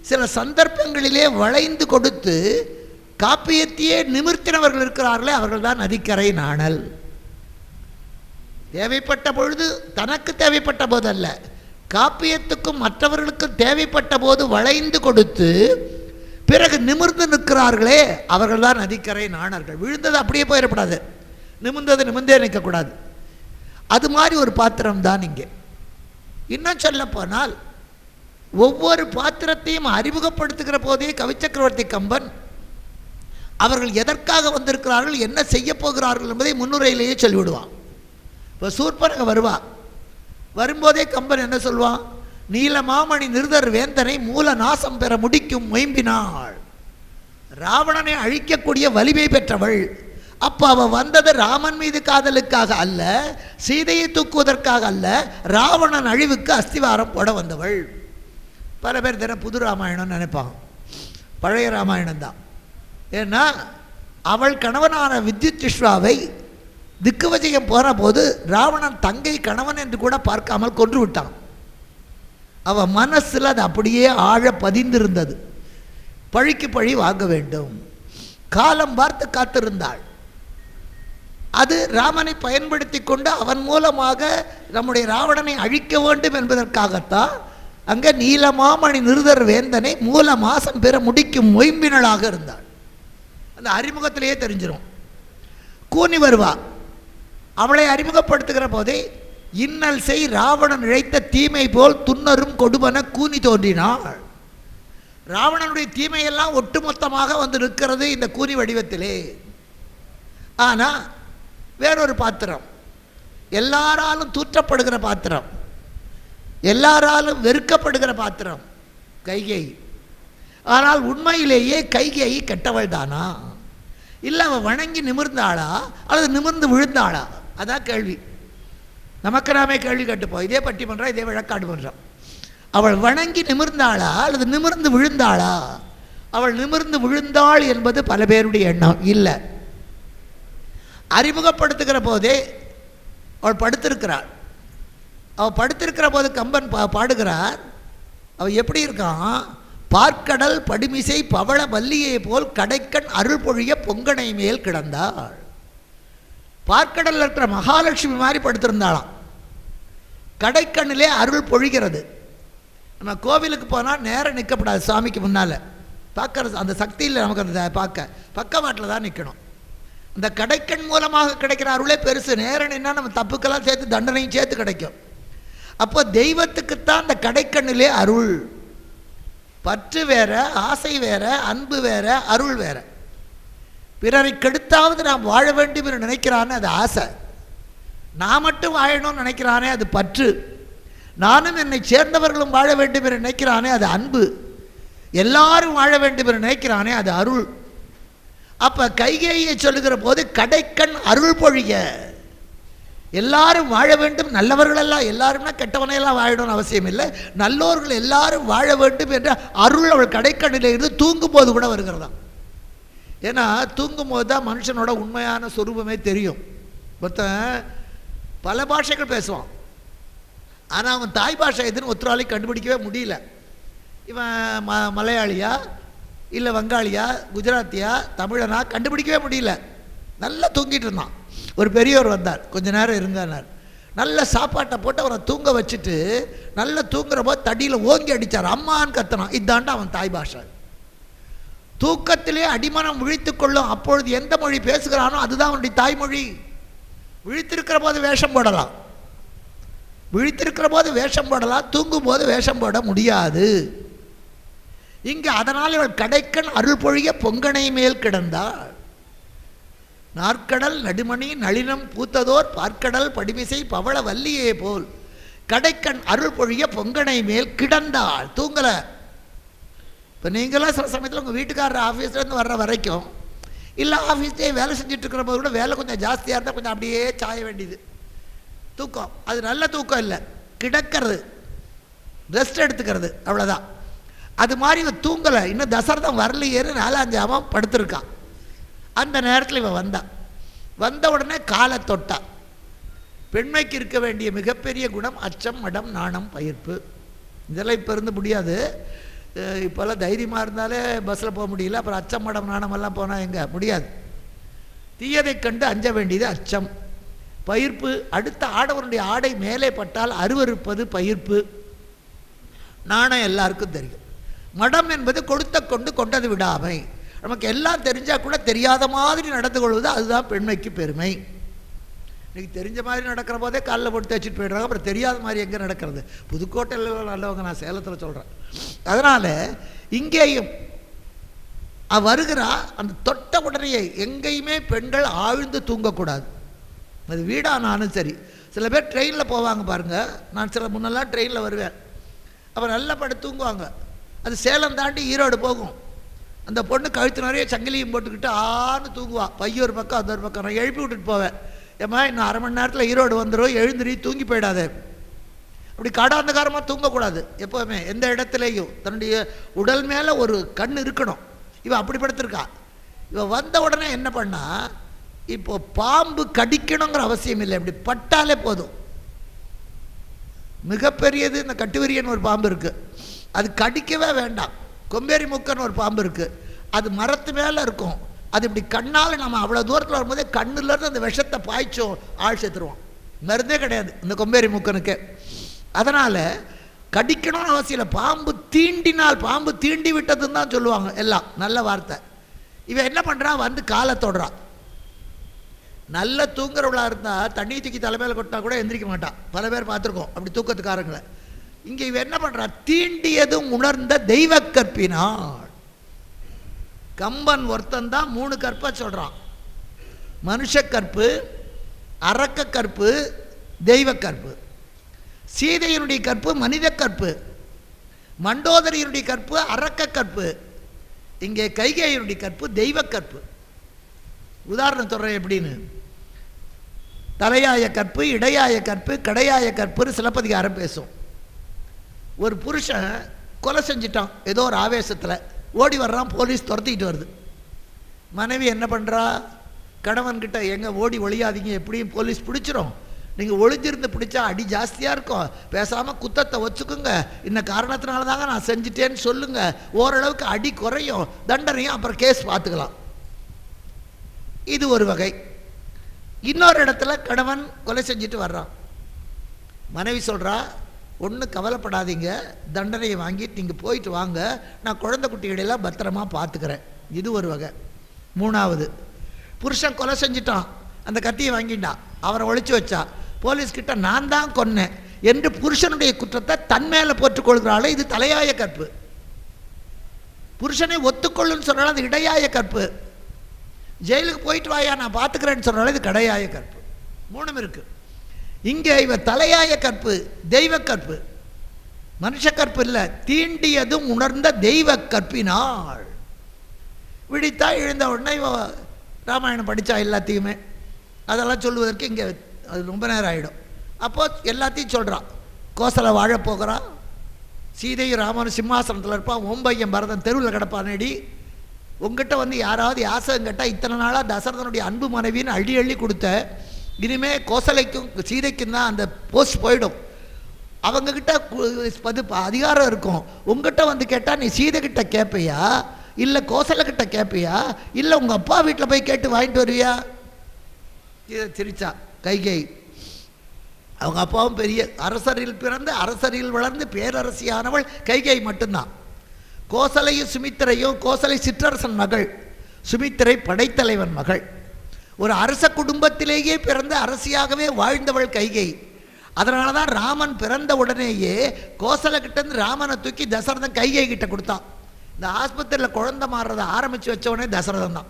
சில சந்தர்ப்பங்களிலே வளைந்து கொடுத்து காப்பியத்தையே நிமிர்த்தினவர்கள் இருக்கிறார்களே, அவர்கள் தான் நதிக்கரை நாணல். தேவைப்பட்ட பொழுது, தனக்கு தேவைப்பட்ட போது அல்ல, காப்பியத்துக்கும் மற்றவர்களுக்கும் தேவைப்பட்ட போது வளைந்து கொடுத்து பிறகு நிமிர்ந்து நிற்கிறார்களே, அவர்கள் தான் நதிக்கரை நாணர்கள். விழுந்தது அப்படியே போயிடக்கூடாது, நிமிர்ந்தது நிமிர்ந்தே நிற்கக்கூடாது. அது மாதிரி ஒரு பாத்திரம் தான் இங்கே. இன்னும் சொல்ல போனால் ஒவ்வொரு பாத்திரத்தையும் அறிமுகப்படுத்துகிற போதே கவிச்சக்கரவர்த்தி கம்பன் அவர்கள் எதற்காக வந்திருக்கிறார்கள், என்ன செய்ய போகிறார்கள் என்பதை முன்னுரையிலேயே சொல்லிவிடுவான். இப்போ சூர்பனக வருவா, வரும்போதே கம்பன் என்ன சொல்வான், நீலமாமணி நிருதர் வேந்தனை மூல நாசம் பெற முடிக்கும் மொயம்பினாள். ராவணனை அழிக்கக்கூடிய வலிமை பெற்றவள். அப்போ அவள் வந்தது ராமன் மீது காதலுக்காக அல்ல, சீதையை தூக்குவதற்காக அல்ல, ராவணன் அழிவுக்கு அஸ்திவாரம் போட வந்தவள். பல பேர் தினம் புது ராமாயணம்னு நினைப்பாங்க, பழைய ராமாயணம் தான். ஏன்னா அவள் கணவனான வித்யுத்ஷ்வாவை திக்குவஜயம் போன போது ராவணன் தங்கை கணவன் என்று கூட பார்க்காமல் கொன்று விட்டான். அவள் மனசில் அது அப்படியே ஆழ பதிந்திருந்தது. பழிக்கு பழி வாங்க வேண்டும், காலம் பார்த்து காத்திருந்தாள். அது ராமனை பயன்படுத்தி கொண்டு அவன் மூலமாக நம்முடைய ராவணனை அழிக்க வேண்டும் என்பதற்காகத்தான் அங்கே நீலமாமணி நிருதர் வேந்தனை மூல மாசம் பெற முடிக்கும் மொயம்பினளாக இருந்தாள். அந்த அறிமுகத்திலேயே தெரிஞ்சிடும். கூனி வருவா, அவளை அறிமுகப்படுத்துகிற போதே இன்னல் செய் ராவணன் இழைத்த தீமை போல் துன்னரும் கொடுமன கூனி தோன்றினாள். ராவணனுடைய தீமையெல்லாம் ஒட்டுமொத்தமாக வந்து நிற்கிறது இந்த கூனி வடிவத்திலே. ஆனால் வேறொரு பாத்திரம், எல்லாராலும் தூற்றப்படுகிற பாத்திரம், எல்லாராலும் வெறுக்கப்படுகிற பாத்திரம் கைகை. ஆனால் உண்மையிலேயே கைகை கெட்டவள் தானா, இல்லை அவள் வணங்கி நிமிர்ந்தாளா அல்லது நிமிர்ந்து விழுந்தாளா? அதான் கேள்வி. நமக்கு நாமே கேள்வி கேட்டுப்போம். இதே பட்டி பண்ணுறோம், இதே விளக்காடு பண்ணுறோம். அவள் வணங்கி நிமிர்ந்தாளா அல்லது நிமிர்ந்து விழுந்தாளா? அவள் நிமிர்ந்து விழுந்தாள் என்பது பல பேருடைய எண்ணம். இல்லை, அறிமுகப்படுத்துகிற போதே அவள் படுத்திருக்கிறாள். அவள் படுத்திருக்கிற போது கம்பன் பாடுகிறார். அவள் எப்படி இருக்கான், பார்க்கடல் படிமிசை பவள வல்லியை போல் கடைக்கண் அருள் பொழிய பொங்கனை மேல் கிடந்தாள். பார்க்கடலில் இருக்கிற மகாலட்சுமி மாதிரி படுத்திருந்தாளாம். கடைக்கண்ணிலே அருள் பொழிகிறது. நம்ம கோவிலுக்கு போனால் நேரம் நிற்கப்படாது, சாமிக்கு முன்னால் பார்க்கறது அந்த சக்தி இல்லை நமக்கு. அந்த பார்க்க பக்கவாட்டில் தான் நிற்கணும். அந்த கடைக்கண் மூலமாக கிடைக்கிற அருளே பெருசு. நேரம் நின்னா நம்ம தப்புக்கெல்லாம் சேர்த்து தண்டனையும் சேர்த்து கிடைக்கும். அப்போ தெய்வத்துக்குத்தான் அந்த கடைக்கண்ணிலே அருள். பற்று வேற, ஆசை வேற, அன்பு வேற, அருள் வேற. பிறரை கெடுத்தாவது நாம் வாழ வேண்டும் என்று நினைக்கிறானே அது ஆசை. நான் மட்டும் வாழணும்னு நினைக்கிறானே அது பற்று. நானும் என்னை சேர்ந்தவர்களும் வாழ வேண்டும் என்று நினைக்கிறானே அது அன்பு. எல்லாரும் வாழ வேண்டும் என்று நினைக்கிறானே அது அருள். அப்போ கைகேயை சொல்லுகிற போது கடைக்கண் அருள் பொழிய, எல்லாரும் வாழ வேண்டும், நல்லவர்களெல்லாம், எல்லாரும்னா கெட்டவனையெல்லாம் வாழணும்னு அவசியம் இல்லை, நல்லோர்கள் எல்லாரும் வாழ வேண்டும் என்ற அருள் அவள் கடைக்கண்ணில் இருந்து தூங்கும் போது கூட வருகிறதா. ஏன்னா தூங்கும் போது தான் மனுஷனோட உண்மையான சொரூபமே தெரியும். ஒருத்தன் பல பாஷைகள் பேசுவான், ஆனால் அவன் தாய் பாஷை எதுன்னு ஒருத்தராலையும் கண்டுபிடிக்கவே முடியல. இவன் மலையாளியா இல்லை வங்காளியா குஜராத்தியா தமிழனா கண்டுபிடிக்கவே முடியல. நல்லா தூங்கிட்டு இருந்தான். ஒரு பெரியவர் வந்தார், கொஞ்ச நேரம் இருங்கன்னார். நல்ல சாப்பாட்டை போட்டு அவனை தூங்க வச்சுட்டு நல்லா தூங்குற போது தடியில் ஓங்கி அடித்தார், அம்மான்னு கத்தனான். இதாண்டா அவன் தாய் பாஷை. தூக்கத்திலே அடிமனம் விழித்து கொள்ளும். அப்பொழுது எந்த மொழி பேசுகிறானோ அதுதான் அவனுடைய தாய்மொழி. விழித்திருக்கிற போது வேஷம் போடலாம், விழித்திருக்கிற போது வேஷம் போடலாம், தூங்கும் போது வேஷம் போட முடியாது. இங்கே அதனால் இவள் கடைக்கண் அருள் பொழிய பொங்கனை மேல் கிடந்தாள். நாற்கடல் நடுமணி நளினம் பூத்ததோர் பார்க்கடல் படிமிசை பவள வல்லியே போல் கடைக்கண் அருள் பொழிய பொங்கனை மேல் கிடந்தாள். தூங்கலை. இப்போ நீங்களாம் சில சமயத்தில் உங்கள் வீட்டுக்காரர் ஆஃபீஸ்லேருந்து வர்ற வரைக்கும், இல்லை ஆஃபீஸ்லேயே வேலை செஞ்சுட்டு இருக்கிற போது கூட வேலை கொஞ்சம் ஜாஸ்தியாக இருந்தால் கொஞ்சம் அப்படியே சாய வேண்டியது. தூக்கம் அது நல்ல தூக்கம் இல்லை, கிடக்கிறது, ரெஸ்ட் எடுத்துக்கிறது, அவ்வளோதான். அது மாதிரி இவன் தூங்கலை. இன்னும் தசரதம் வரலையேன்னு 4-5 ஆமாம் படுத்திருக்கான். அந்த நேரத்தில் இவன் வந்த உடனே காலை தொட்டா. பெண்மைக்கு இருக்க வேண்டிய மிகப்பெரிய குணம் அச்சம், மடம், நாணம், பயிர்ப்பு. இதெல்லாம் இப்போ இருந்து முடியாது. இப்போல்லாம் தைரியமாக இருந்தாலே பஸ்ஸில் போக முடியல, அப்புறம் அச்சம் மடம் நாணமெல்லாம் போனால் எங்கே முடியாது. தீயதை கண்டு அஞ்ச வேண்டியது அச்சம். பயிர்ப்பு, அடுத்த ஆடவனுடைய ஆடை மேலே பட்டால் அருவருப்பது பயிர்ப்பு. நாணம் எல்லாருக்கும் தெரியும். மடம் என்பது கொடுத்த கொண்டு கொண்டது விடாமை. நமக்கு எல்லாம் தெரிஞ்சால் கூட தெரியாத மாதிரி நடந்து கொள்வது, அதுதான் பெண்மைக்கு பெருமை. இன்றைக்கி தெரிஞ்ச மாதிரி நடக்கிற போதே காலில் போட்டு தேய்ச்சிட்டு போயிடுறாங்க, அப்புறம் தெரியாத மாதிரி எங்கே நடக்கிறது? புதுக்கோட்டையில் நல்லவங்க, நான் சேலத்தில் சொல்கிறேன். அதனால் இங்கேயும் வருகிறா, அந்த தொட்ட உடனேயே எங்கேயுமே பெண்கள் ஆழ்ந்து தூங்கக்கூடாது. அது வீடானாலும் சரி. சில பேர் ட்ரெயினில் போவாங்க பாருங்கள், நான் சில முன்னெல்லாம் ட்ரெயினில் வருவேன், அப்புறம் நல்லா படுத்து தூங்குவாங்க. அது சேலம் தாண்டி ஈரோடு போகும். அந்த பொண்ணு கழுத்து நிறைய சங்கிலியும் போட்டுக்கிட்டு ஆன்னு தூங்குவா. பைய ஒரு பக்கம் அந்த ஒரு பக்கம். நான் எழுப்பி விட்டுட்டு போவேன், ஏம்மா இன்னும் அரை மணி நேரத்தில் ஈரோடு வந்துடும், எழுந்திரி தூங்கி போயிடாது. அப்படி காடாந்தகாரமாக தூங்கக்கூடாது. எப்போவுமே எந்த இடத்துலையும் தன்னுடைய உடல் மேலே ஒரு கண் இருக்கணும். இவன் அப்படி படுத்திருக்கா. இவன் வந்த உடனே என்ன பண்ணா, இப்போ பாம்பு கடிக்கணுங்கிற அவசியம் இல்லை, இப்படி பட்டாலே போதும். மிகப்பெரியது இந்த கட்டுவிரியன் ஒரு பாம்பு இருக்குது, அது கடிக்கவே வேண்டாம். கொம்பேரி மூக்கன்னு ஒரு பாம்பு இருக்குது, அது மரத்து மேலே இருக்கும். அது இப்படி கண்ணால் நம்ம அவ்வளோ தூரத்தில் வரும்போதே கண்ணுலேருந்து அந்த விஷத்தை பாய்ச்சோம், ஆள் சேர்த்துருவோம். மருந்தே கிடையாது இந்த கொம்பேரி மூக்கனுக்கு. அதனால் கடிக்கணும்னு அவசியம் இல்லை. பாம்பு தீண்டினால், பாம்பு தீண்டி விட்டதுன்னு தான் சொல்லுவாங்க எல்லாம், நல்ல வார்த்தை. இவன் என்ன பண்ணுறான், வந்து காலை தொடுறான். நல்ல தூங்குறவளாக இருந்தால் தண்ணி தூக்கி தலைமையில் கொட்டினா கூட எந்திரிக்க மாட்டான். பல பேர் பார்த்துருக்கோம் அப்படி தூக்கத்துக்காரங்களை. இங்கே இவன் என்ன பண்ணுறான், தீண்டியதும் உணர்ந்த தெய்வ கற்பினாள். கம்பன் ஒருத்தன் தான் 3 கற்பை சொல்கிறான். மனுஷ கற்பு, அரக்க கற்பு, தெய்வ கற்பு. சீதையினுடைய கற்பு மனித கற்பு, மண்டோதரியினுடைய கற்பு அரக்க கற்பு, இங்கே கைகேயினுடைய கற்பு தெய்வ கற்பு. உதாரணம் சொல்கிறேன் எப்படின்னு. தலையாய கற்பு, இடையாய கற்பு, கடையாய கற்புன்னு சிலப்பதிகாரம் பேசும். ஒரு புருஷன் கொலை செஞ்சிட்டான், ஏதோ ஒரு ஆவேசத்தில் ஓடி வர்றான், போலீஸ் துரத்திக்கிட்டு வருது. மனைவி என்ன பண்ணுறா, கணவன்கிட்ட எங்கே ஓடி ஒளியாதீங்க, எப்படியும் போலீஸ் பிடிச்சிரும், நீங்கள் ஒளிஞ்சிருந்து பிடிச்சா அடி ஜாஸ்தியாக இருக்கும், பேசாமல் குத்தத்தை வச்சுக்குங்க, இந்த காரணத்தினால தாங்க நான் செஞ்சிட்டேன்னு சொல்லுங்கள், ஓரளவுக்கு அடி குறையும், தண்டனையும் அப்புறம் கேஸ் பார்த்துக்கலாம். இது ஒரு வகை. இன்னொரு இடத்துல கணவன் கொலை செஞ்சுட்டு வர்றான். மனைவி சொல்கிறா, ஒன்றும் கவலைப்படாதீங்க, தண்டனையை வாங்கிட்டு நீங்கள் போயிட்டு வாங்க, நான் குழந்தை குட்டிகளெல்லாம் பத்திரமா பார்த்துக்கிறேன். இது ஒரு வகை. 3வது, புருஷன் கொலை செஞ்சிட்டான், அந்த கத்தியை வாங்கிட்டான், அவரை ஒழிச்சு வச்சா, போலீஸ்கிட்ட நான் தான் கொன்னேன் என்று புருஷனுடைய குற்றத்தை தன் மேலே போட்டுக்கொள்கிறாள். இது தலையாய கற்பு. புருஷனை ஒத்துக்கொள்ளுன்னு சொல்கிறாள், அது இடையாய கற்பு. ஜெயிலுக்கு போயிட்டு வாயா நான் பார்த்துக்கிறேன்னு சொல்கிறாள், இது கடையாய கற்பு. 3 இருக்கு. இங்கே இவ தலையாய கற்பு, தெய்வ கற்பு. மனுஷ கற்பு இல்லை, தீண்டியதும் உணர்ந்த தெய்வ கற்பினாள். விழித்தா எழுந்த உடனே இவ ராமாயணம் படித்தா எல்லாத்தையுமே, அதெல்லாம் சொல்லுவதற்கு இங்கே அது ரொம்ப நேரம் ஆகிடும். அப்போது எல்லாத்தையும் சொல்கிறான். கோசலை வாழப்போகிறான், சீதையும் ராமனும் சிம்மாசனத்தில் இருப்பான், ஓம்பையன் பரதன் தெருவில் கிடப்பானேடி, உங்ககிட்ட வந்து யாராவது யாசகம் கேட்டால் இத்தனை நாளாக தசரதனுடைய அன்பு மனைவின்னு அள்ளி அள்ளி கொடுத்த, இனிமே கோசலைக்கும் சீதைக்கும் தான் அந்த போஸ்ட் போயிடும், அவங்கக்கிட்ட அதிகாரம் இருக்கும். உங்ககிட்ட வந்து கேட்டால் நீ சீதை கிட்ட கேட்பையா, இல்லை கோசலைக்கிட்ட கேட்பையா, இல்லை உங்கள் அப்பா வீட்டில் போய் கேட்டு வாங்கிட்டு வருவியா? இதை சிரிச்சா கைகேயி. அவங்க அப்பாவும் பெரிய அரசரில் பிறந்து அரசரில் வளர்ந்து பேரரசியானவள் கைகேயி மட்டும்தான். கோசலையும் சுமித்திரையும், கோசலை சிற்றரசன் மகள், சுமித்திரை படைத்தலைவன் மகள். ஒரு அரச குடும்பத்திலேயே பிறந்த அரசியாகவே வாழ்ந்தவள் கைகேயி. அதனால தான் ராமன் பிறந்த உடனேயே கோசலைக்கிட்டேருந்து ராமனை தூக்கி தசரதன் கைகேயி கிட்ட கொடுத்தான். இந்த ஆஸ்பத்திரியில் குழந்தை மாறுறதை ஆரம்பித்து வச்ச உடனே தசரதன் தான்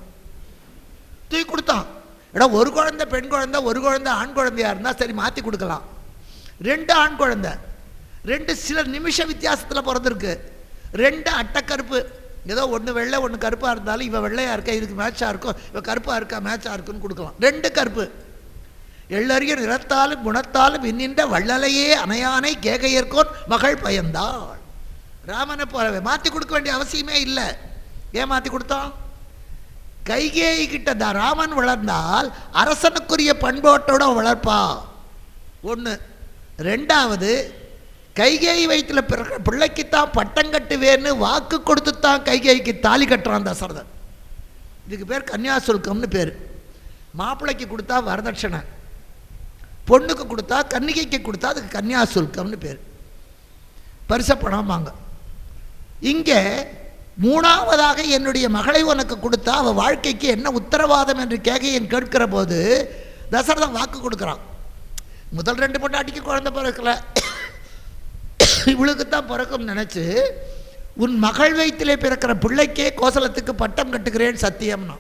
தூக்கி கொடுத்தான். இடம் ஒரு குழந்தை பெண் குழந்தை, ஒரு குழந்தை ஆண் குழந்தையாக இருந்தால் சரி மாற்றி கொடுக்கலாம். 2 ஆண் குழந்தை, 2 சில நிமிஷ வித்தியாசத்தில் பிறந்திருக்கு. 2 அட்டக்கருப்பு, ஏதோ ஒன்று வெள்ளை ஒன்று கருப்பாக இருந்தாலும் இவன் வெள்ளையாக இருக்கா இதுக்கு மேட்சாக இருக்கும், இவன் கருப்பாக இருக்கா மேட்சாக இருக்குன்னு கொடுக்கலாம். 2 கருப்பு. எள்ளறிய நிறத்தாலும் குணத்தாலும் இன்னின்ற வள்ளலையே அணையானை கேகையர்கோன் மகள் பயந்தாள். ராமனை போலவே மாற்றி கொடுக்க வேண்டிய அவசியமே இல்லை. ஏன் மாற்றி கொடுத்தான்? கைகேயி கிட்ட தான் ராமன் வளர்ந்தால் அரசனுக்குரிய பண்பாட்டோட வளர்ப்பா. 1. 2வது, கைகேயி வயிற்றில் பிறகு பிள்ளைக்குத்தான் பட்டம் கட்டுவேன்னு வாக்கு கொடுத்து தான் கைகேயிக்கு தாலி கட்டுறான் தசரதன். இதுக்கு பேர் கன்னியாசுல்கம்னு பேர். மாப்பிள்ளைக்கு கொடுத்தா வரதட்சணை, பொண்ணுக்கு கொடுத்தா கன்னிகைக்கு கொடுத்தா அதுக்கு கன்னியாசுல்கம்னு பேர். பரிச பணம் வாங்க. இங்கே மூணாவதாக என்னுடைய மகளை உனக்கு கொடுத்தா அவள் வாழ்க்கைக்கு என்ன உத்தரவாதம் என்று கேகையன் கேட்கிற போது தசரதன் வாக்கு கொடுக்குறான். முதல் 2 பொண்டாட்டிக்கு குழந்தை பிறக்கல, இவளுக்குத்தான் பிறக்கும் நினச்சி உன் மகள் வயிற்றிலே பிறக்கிற பிள்ளைக்கே கோசலத்துக்கு பட்டம் கட்டுகிறேன் சத்தியம்னா.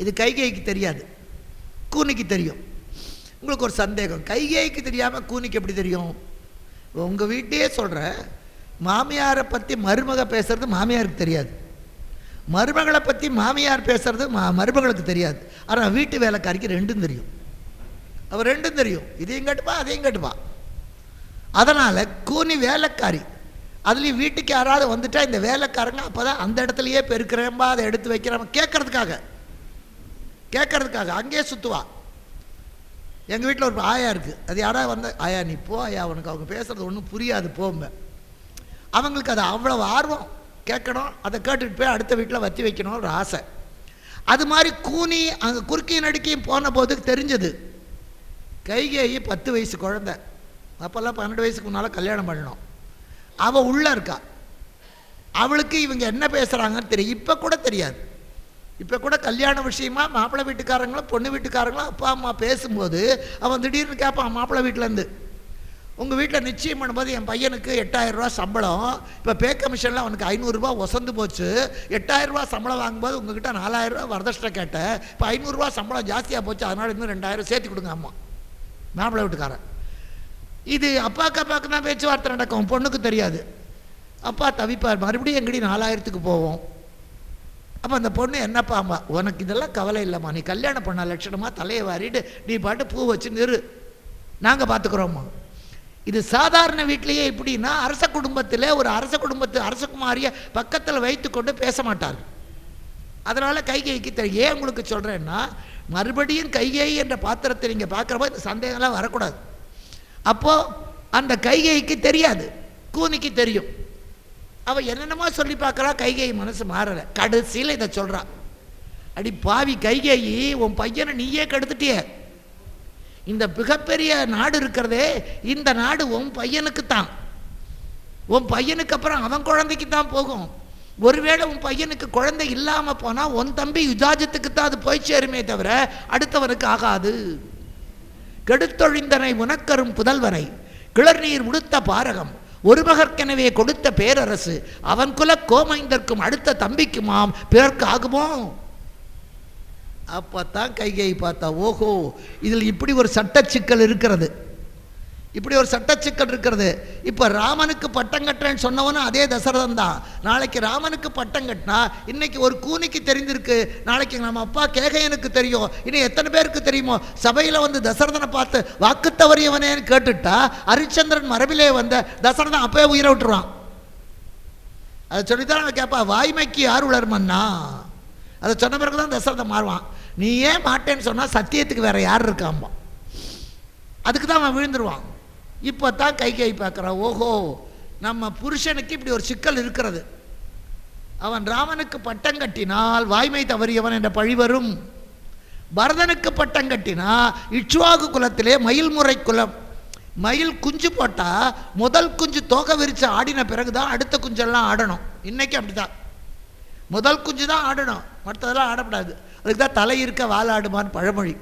இது கைகேயிக்கு தெரியாது, கூனிக்கு தெரியும். உங்களுக்கு ஒரு சந்தேகம், கைகேயிக்கு தெரியாமல் கூனிக்கு எப்படி தெரியும்? உங்கள் வீட்டையே சொல்கிற, மாமியாரை பற்றி மருமக பேசுறது மாமியாருக்கு தெரியாது, மருமகளை பற்றி மாமியார் பேசுறது மருமகளுக்கு தெரியாது. ஆனால் வீட்டு வேலைக்காரிக்கு ரெண்டும் தெரியும். அவர் ரெண்டும் தெரியும், இதையும் கேட்டுப்பா அதையும் கேட்டுப்பா. அதனால் கூனி வேலைக்காரி, அதுலேயும் வீட்டுக்கு யாராவது வந்துட்டா இந்த வேலைக்காரங்க அப்போ தான் அந்த இடத்துலையே பெருக்கிறேன்பா அதை எடுத்து வைக்கிறேன் கேட்கறதுக்காக அங்கேயே சுற்றுவா. எங்கள் வீட்டில் ஒரு ஆயா இருக்குது, அது யாராவது வந்து ஆயா நீ போ ஆயா, உனக்கு அவங்க பேசுகிறது ஒன்றும் புரியாது போம்ப. அவங்களுக்கு அது அவ்வளோ ஆர்வம், கேட்கணும், அதை கேட்டுட்டு போய் அடுத்த வீட்டில் வச்சு வைக்கணும் ஒரு ஆசை. அது மாதிரி கூனி அங்கே குறுக்கியும் நடுக்கியும் போன போது தெரிஞ்சது கைகேயி 10 வயசு குழந்தை, அப்போல்லாம் 12 வயசுக்கு முன்னால் கல்யாணம் பண்ணணும். அவள் உள்ளே இருக்கா, அவளுக்கு இவங்க என்ன பேசுகிறாங்கன்னு தெரியும். இப்போ கூட தெரியாது. இப்போ கூட கல்யாண விஷயமா மாப்பிள்ளை வீட்டுக்காரங்களும் பொண்ணு வீட்டுக்காரங்களும் அப்பா அம்மா பேசும்போது அவன் திடீர்னு கேட்பான் மாப்பிள்ளை வீட்டிலேருந்து, உங்கள் வீட்டில் நிச்சயம் பண்ணும்போது என் பையனுக்கு 8000 ரூபா சம்பளம், இப்போ பே கமிஷனில் அவனுக்கு 500 ரூபா ஒசந்து போச்சு, 8000 ரூபா சம்பளம் வாங்கும்போது உங்ககிட்ட 4000 ரூபா வரதட்சணை கேட்டேன், இப்போ 500 ரூபா சம்பளம் ஜாஸ்தியாக போச்சு, அதனால் இன்னும் 2000 சேர்த்து கொடுங்க அம்மா மாப்பிள்ளை வீட்டுக்காரன். இது அப்பாவுக்கு தான் பேச்சுவார்த்தை நடக்கும், பொண்ணுக்கு தெரியாது. அப்பா தவிப்பார், மறுபடியும் எங்கடி 4000க்கு போவோம். அப்போ அந்த பொண்ணு என்னப்பா அம்மா உனக்கு இதெல்லாம் கவலை இல்லைம்மா, நீ கல்யாணம் பண்ண லட்சணமாக தலையை வாரிட்டு நீ பாட்டு பூ வச்சு நிறு, நாங்கள் பார்த்துக்குறோம்மா. இது சாதாரண வீட்டிலேயே எப்படின்னா அரச குடும்பத்தில் ஒரு அரசகுமாரியை பக்கத்தில் வைத்து கொண்டு பேச மாட்டார். அதனால் கைகேயிக்கு தெரியும். ஏன் உங்களுக்கு சொல்கிறேன்னா மறுபடியும் கைகேயி என்ற பாத்திரத்தை நீங்கள் பார்க்குறப்போ இந்த சந்தேகம்லாம் வரக்கூடாது. அப்போது அந்த கைகேயிக்கு தெரியாது, கூனிக்கு தெரியும். அவள் என்னென்னமோ சொல்லி பார்க்குறா, கைகேயி மனசு மாறலை. கடைசியில் இதை சொல்கிறா, அடி பாவி கைகேயி, உன் பையனை நீயே கெடுத்துட்டிய, இந்த மிகப்பெரிய நாடு இருக்கிறதே இந்த நாடு உன் பையனுக்கு தான், உன் பையனுக்கு அப்புறம் அவன் குழந்தைக்கு தான் போகும். ஒருவேளை உன் பையனுக்கு குழந்தை இல்லாமல் போனால் உன் தம்பி யுதாஜத்துக்கு தான் அது போய் சேருமே தவிர அடுத்தவனுக்கு ஆகாது. கெடுத்தொழிந்தனை உனக்கரும் புதல்வனை கிளர்நீர் உடுத்த பாரகம் ஒரு மகற்கெனவே கொடுத்த பேரரசு அவன் குல கோமைந்தர்க்கும் அடுத்த தம்பிக்குமாம் பிறர்க்கு ஆகுமோ. அப்போத்தான் கைகேயி பார்த்தா, ஓஹோ இதில் இப்படி ஒரு சட்டச்சிக்கல் இருக்கிறது, இப்படி ஒரு சட்டச்சிக்கல் இருக்கிறது. இப்போ ராமனுக்கு பட்டம் கட்டுறேன்னு சொன்னவனும் அதே தசரதன் தான். நாளைக்கு ராமனுக்கு பட்டம் கட்டினா இன்னைக்கு ஒரு கூனிக்கு தெரிந்திருக்கு, நாளைக்கு நம்ம அப்பா கேகையனுக்கு தெரியும், இன்னும் எத்தனை பேருக்கு தெரியுமோ. சபையில் வந்து தசரதனை பார்த்து வாக்கு தவறியவனேன்னு கேட்டுட்டா ஹரிச்சந்திரன் மரபிலே வந்த தசரதன் அப்பவே உயிரை விட்டுருவான். அதை சொல்லித்தான் அவன் கேட்பா, வாய்மைக்கு யார் உளர்மன்னா, அதை சொன்ன பிறகு தான் தசரதன் மாறுவான். நீ ஏன் மாட்டேன்னு சொன்னால் சத்தியத்துக்கு வேற யார் இருக்காம்பா, அதுக்கு தான் அவன் விழுந்துருவான். இப்போ தான் கைகேயி பார்க்குறான், ஓஹோ நம்ம புருஷனுக்கு இப்படி ஒரு சிக்கல் இருக்கிறது, அவன் ராமனுக்கு பட்டம் கட்டினால் வாய்மை தவறியவன் என்ற பழி வரும், பரதனுக்கு பட்டம் கட்டினா இட்சுவாகு குலத்திலே மயில் முறை குலம், மயில் குஞ்சு போட்டால் முதல் குஞ்சு தோகை விரித்து ஆடின பிறகு தான் அடுத்த குஞ்செல்லாம் ஆடணும். இன்றைக்கி அப்படி தான், முதல் குஞ்சு தான் ஆடணும், மற்றதெல்லாம் ஆடக்கூடாது. அதுக்கு தான் தலை இருக்க வாலாடுமான்னு பழமொழி.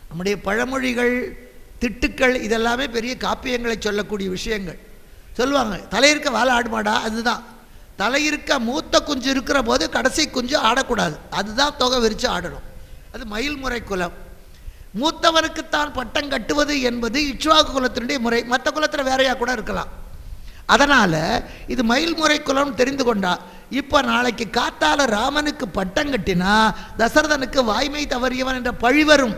நம்முடைய பழமொழிகள் திட்டுக்கள் இதெல்லாமே பெரிய காப்பியங்களை சொல்லக்கூடிய விஷயங்கள். சொல்லுவாங்க தலையிருக்க வாழை ஆடுமாடா, அதுதான் தலையிருக்க மூத்த குஞ்சு இருக்கிற போது கடைசி குஞ்சு ஆடக்கூடாது, அதுதான் தொகை விரித்து ஆடணும். அது மயில் முறை குலம். மூத்தவனுக்குத்தான் பட்டம் கட்டுவது என்பது இட்சுவாகு குலத்தினுடைய முறை, மற்ற குலத்தில் வேறையா கூட இருக்கலாம். அதனால் இது மயில் முறை குலம் தெரிந்து கொண்டா. இப்போ நாளைக்கு காத்தால ராமனுக்கு பட்டம் கட்டினா தசரதனுக்கு வாய்மை தவறியவன் என்ற பழி வரும்.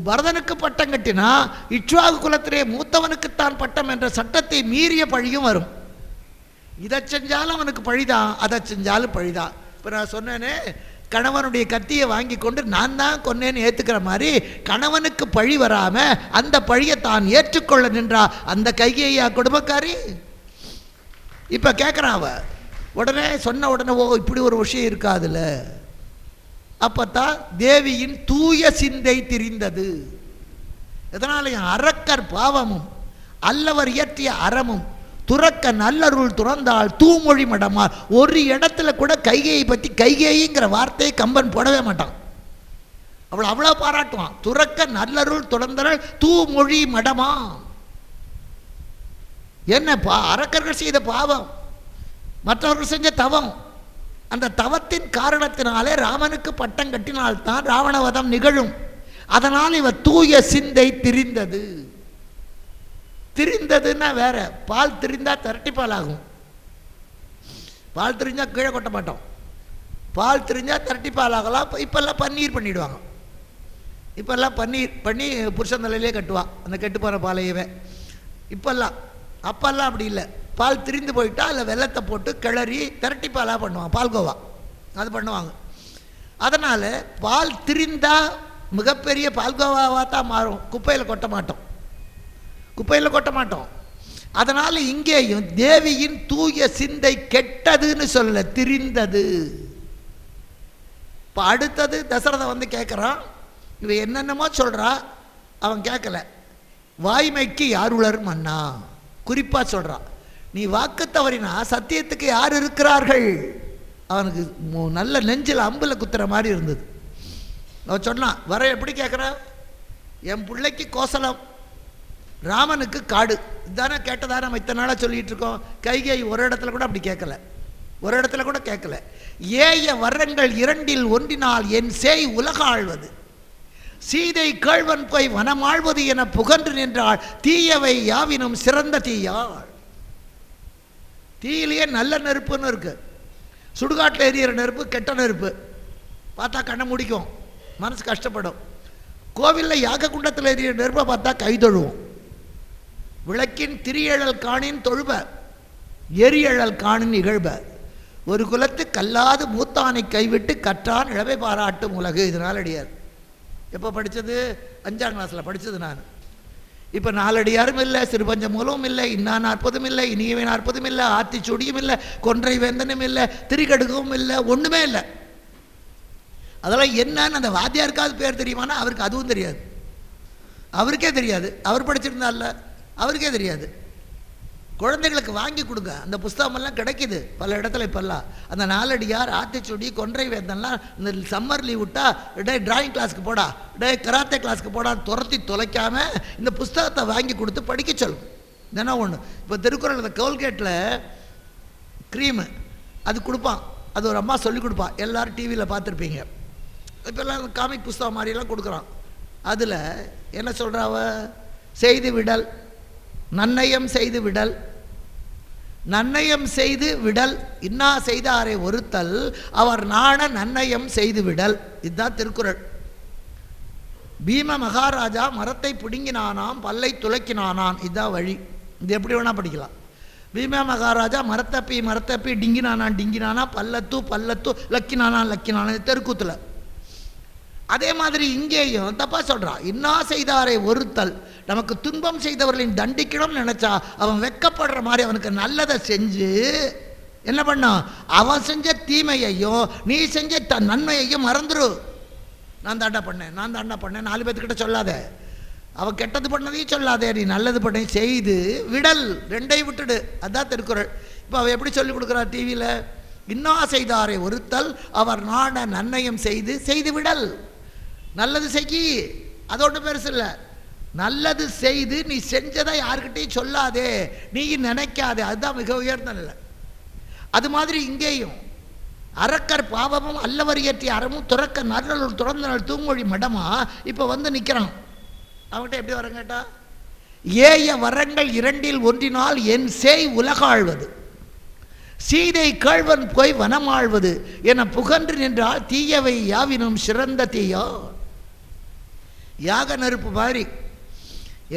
பரதனுக்கு பட்டம் கட்டினா இட்சுவாகு குலத்திலே மூத்தவனுக்குத்தான் பட்டம் என்ற சட்டத்தை மீறிய பழியும் வரும். இதை செஞ்சாலும் அவனுக்கு பழிதான், அதை செஞ்சாலும் பழிதான். இப்போ நான் சொன்னேனே கணவனுடைய கத்தியை வாங்கி கொண்டு நான் தான் கொன்னேன்னு ஏற்றுக்கிற மாதிரி கணவனுக்கு பழி வராமல் அந்த பழியை தான் ஏற்றுக்கொள்ள நின்றா அந்த கைகேயியா குடும்பக்காரி. இப்போ கேட்குறான் அவ உடனே சொன்ன உடனே ஓ இப்படி ஒரு விஷயம் இருக்காதுல்ல. அப்போ தான் தேவியின் தூய சிந்தை திரிந்தது. எதனாலையும் அரக்கர் பாவமும் அல்லவர் இயற்றிய அறமும் துறக்க நல்லருள் துறந்தால் தூமொழி மடமார். ஒரு இடத்துல கூட கைகேயை பற்றி கைகேயிங்கிற வார்த்தையை கம்பன் போடவே மாட்டான். அவ்வளோ பாராட்டுவான். துறக்க நல்லருள் துறந்தால் தூமொழி மடமா. என்ன அரக்கர்கள் செய்த பாவம், மற்றவர்கள் செஞ்ச தவம். அந்த தவத்தின் காரணத்தினாலே ராமனுக்கு பட்டம் கட்டினால்தான் ராவணவதம் நிகழும். அதனால் இவர் தூய சிந்தை திரிந்தது. திரிந்ததுன்னா வேற. பால் திரிந்தா திரட்டி பால் ஆகும். பால் திரிஞ்சா கீழே கொட்ட மாட்டோம். பால் திரிஞ்சா திரட்டி பால் ஆகலாம். இப்பெல்லாம் பன்னீர் பண்ணிடுவாங்க. இப்பெல்லாம் பன்னீர் பண்ணி புருஷன் தலையிலே கட்டுவான் அந்த கெட்டு போகிற பாலையவே. இப்பெல்லாம் அப்பெல்லாம் அப்படி இல்லை. பால் திரிந்து போயிட்டா அதில் வெள்ளத்தை போட்டு கிளறி திரட்டி பாலாக பண்ணுவாங்க. பால்கோவா அது பண்ணுவாங்க. அதனால் பால் திரிந்தா மிகப்பெரிய பால்கோவாவாக தான் மாறும். குப்பையில் கொட்ட மாட்டோம். குப்பையில் கொட்ட மாட்டோம். அதனால் இங்கேயும் தேவியின் தூய சிந்தை கெட்டதுன்னு சொல்ல திரிந்தது. இப்போ அடுத்தது தசரதன் வந்து கேட்குறான். இவ என்னென்னமோ சொல்கிறா, அவன் கேட்கல. வாய்மைக்கு யாருளர் மன்னா குறிப்பாக சொல்கிறான். நீ வாக்கு தவறினா சத்தியத்துக்கு யார் இருக்கிறார்கள்? அவனுக்கு நல்ல நெஞ்சில் அம்பில் குத்துற மாதிரி இருந்தது. அவன் சொன்னான் வர எப்படி கேட்குற, என் பிள்ளைக்கு கோசலம், ராமனுக்கு காடு, இதுதானே கேட்டதாக நம்ம இத்தனை நாளாக சொல்லிகிட்டு இருக்கோம். கைகேயி ஒரு இடத்துல கூட அப்படி கேட்கல. ஒரு இடத்துல கூட கேட்கல. ஏய வரங்கள் இரண்டில் ஒன்றினால் என் சேய் உலகாழ்வது, சீதை கேழ்வன் போய் வனமாழ்வது என புகன்று நின்றாள். தீயவை யாவினும் சிறந்த தீயாள். தீயிலேயே நல்ல நெருப்புன்னு இருக்கு. சுடுகாட்டில் எரியிற நெருப்பு கெட்ட நெருப்பு. பார்த்தா கண்ணை முடிக்கும், மனசு கஷ்டப்படும். கோவிலில் யாக குண்டத்தில் எரியிற நெருப்பை பார்த்தா கைதொழுவோம். விளக்கின் திரியழல் காணின் தொழுப, எரியழல் காணின் இகழ்ப. ஒரு குலத்து கல்லாது மூத்தானை கைவிட்டு கற்றான் இளவை பாராட்டும் உலகு. இது நாலடியார். எப்போ படித்தது? 5ஆம் கிளாஸில் படித்தது நான். இப்போ நாலடியாரும் இல்லை, சிறுபஞ்ச மூலமும் இல்லை, இன்னா 40 இல்லை, இனியவை 40 இல்லை, ஆத்திச்சூடியும் இல்லை, கொன்றை வேந்தனும் இல்லை, திரிகடுகவும் இல்லை, ஒன்றுமே இல்லை. அதெல்லாம் என்னன்னு அந்த வாத்தியாருக்காவது பேர் தெரியுமானா அவருக்கு அதுவும் தெரியாது. அவருக்கே தெரியாது. அவர் படிச்சிருந்தால அவருக்கே தெரியாது. குழந்தைகளுக்கு வாங்கி கொடுங்க, அந்த புஸ்தகமெல்லாம் கிடைக்கிது பல இடத்துல. இப்போல்லாம் அந்த நாலடியார், ஆத்திச்சூடி, கொன்றை வேந்தன்லாம் இந்த சம்மர் லீவ் விட்டா டே டிராயிங் கிளாஸுக்கு போடா, டே கராத்தே கிளாஸுக்கு போடா துரத்தி தொலைக்காமல் இந்த புஸ்தகத்தை வாங்கி கொடுத்து படிக்க சொல்லும். தினம் ஒன்று. இப்போ திருக்குறள் அந்த கோல்கேட்டில் க்ரீமு அது கொடுப்பான். அது ஒரு அம்மா சொல்லி கொடுப்பான். எல்லோரும் டிவியில் பார்த்துருப்பீங்க. இப்போல்லாம் காமிக் புஸ்தகம் மாதிரிலாம் கொடுக்குறான். அதில் என்ன சொல்கிறாவ? செய்து விடல், நன்னயம் செய்து விடல், நன்னயம் செய்து விடல், இன்னா செய்தாரை ஒருத்தல், அவர் நாண நன்னயம் செய்து விடல். இதுதான் திருக்குறள். பீம மகாராஜா மரத்தை பிடுங்கினானாம், பல்லை துலக்கினானான். இதுதான் வழி. இது எப்படி வேணால் படிக்கலாம். பீம மகாராஜா மரத்தப்பி டிங்கினானா, பல்லத்து லக்கினானா தெருக்கூத்தில். அதே மாதிரி இங்கேயும் தப்பா சொல்றான். இன்னா செய்தாரை ஒருத்தல், நமக்கு துன்பம் செய்தவர்களின் தண்டிக்கணும்னு நினைச்சா அவன் வெட்கப்படுற மாதிரி அவனுக்கு நல்லதை செஞ்சு என்ன பண்ணான்? அவன் செஞ்ச தீமையையும் நீ செஞ்ச நன்மையையும் மறந்துரு. நான் தாண்டா பண்ணேன் 4 பேர்த்துக்கிட்ட சொல்லாத. அவன் கெட்டது பண்ணதையும் சொல்லாதே, நீ நல்லது பண்ணி செய்து விடல், ரெண்டையும் விட்டுடு. அதுதான் திருக்குறள். இப்போ அவன் எப்படி சொல்லிக் கொடுக்குறா டிவியில்? இன்னா செய்தாரை ஒருத்தல், அவர் நாட நன்னயம் செய்து விடல். நல்லது செய்யி, அதோட பெருசு இல்லை. நல்லது செய்து நீ செஞ்சதை யாருக்கிட்டையும் சொல்லாதே, நீ நினைக்காதே. அதுதான் மிக உயர்ந்த நிலை. அது மாதிரி இங்கேயும் அரக்கர் பாவமும் அல்லவர் இயற்றிய அறமும் துறக்க நல்லூர் துறந்த நாள் தூமொழி மடமா இப்போ வந்து நிற்கிறான். அவங்ககிட்ட எப்படி வரம் கேட்டா? ஏய வரங்கள் இரண்டில் ஒன்றினால் என் சேய் உலகாழ்வது, சீதை கேழ்வன் போய் வனமாழ்வது என புகன்று நின்றால் தீயவை யாவினும் சிறந்த தீயா. யாக நெருப்பு மாதிரி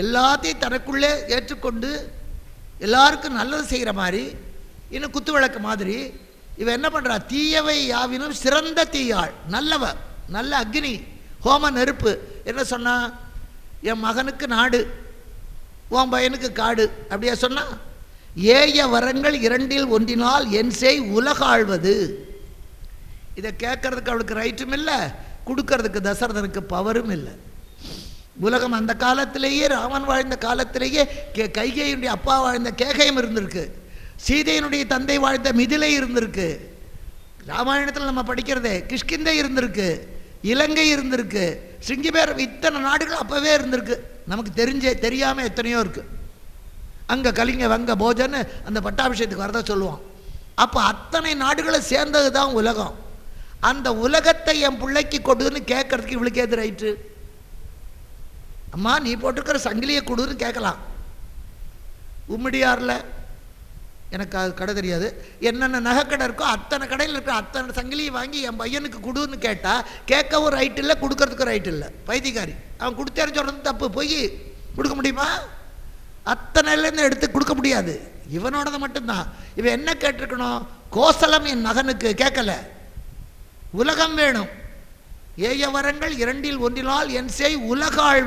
எல்லாத்தையும் தனக்குள்ளே ஏற்றுக்கொண்டு எல்லாருக்கும் நல்லது செய்கிற மாதிரி, இன்னும் குத்து விளக்கு மாதிரி இவன் என்ன பண்ணுறா, தீயவை யாவினும் சிறந்த தீயாள், நல்லவ, நல்ல அக்னி, ஹோம நெருப்பு. என்ன சொன்னா, என் மகனுக்கு நாடு, உன் பையனுக்கு காடு, அப்படியா சொன்னா? ஏய வரங்கள் இரண்டில் ஒன்றினால் என் செய் உலகாழ்வது. இதை கேட்கறதுக்கு அவளுக்கு ரைட்டும் இல்லை, கொடுக்கறதுக்கு தசரதனுக்கு பவரும் இல்லை. உலகம் அந்த காலத்திலேயே, ராமன் வாழ்ந்த காலத்திலேயே கைகேயினுடைய அப்பா வாழ்ந்த கேகயம் இருந்திருக்கு, சீதையினுடைய தந்தை வாழ்ந்த மிதிலை இருந்திருக்கு, ராமாயணத்தில் நம்ம படிக்கிறதே கிஷ்கிந்தை இருந்திருக்கு, இலங்கை இருந்திருக்கு, சிங்கிபேர், இத்தனை நாடுகள் அப்பவே இருந்திருக்கு. நமக்கு தெரியாமல் எத்தனையோ இருக்கு. அங்கே கலிங்க வங்க போஜன்னு அந்த பட்டாபிஷேகத்துக்கு வரத சொல்லுவான். அப்போ அத்தனை நாடுகளை சேர்ந்தது தான் உலகம். அந்த உலகத்தை என் பிள்ளைக்கு கொடுன்னு கேட்கறதுக்கு இவளுக்கு எது ரைட்டு? அம்மா நீ போட்டுக்கிற சங்கிலியை கொடுன்னு கேட்கலாம். உம்மிடியாரில் எனக்கு அது கடை தெரியாது, என்னென்ன நகை கடை இருக்கோ அத்தனை கடையில் இருக்கிற அத்தனை சங்கிலியை வாங்கி என் பையனுக்கு கொடுன்னு கேட்டால் கேட்கவும் ரைட் இல்லை, கொடுக்கறதுக்கு ரைட் இல்லை. பைத்தியக்காரி, அவன் கொடுத்தேன்னு சொல்கிறது தப்பு. போய் கொடுக்க முடியுமா? அத்தனைலேருந்து எடுத்து கொடுக்க முடியாது, இவனோடது மட்டும்தான். இவன் என்ன கேட்டிருக்கணும், கோசலம் என் மகனுக்கு கேட்கல, உலகம் வேணும். ஏய வரங்கள் இரண்டில் ஒன்றினால் என் செய் உலகாழ்வு.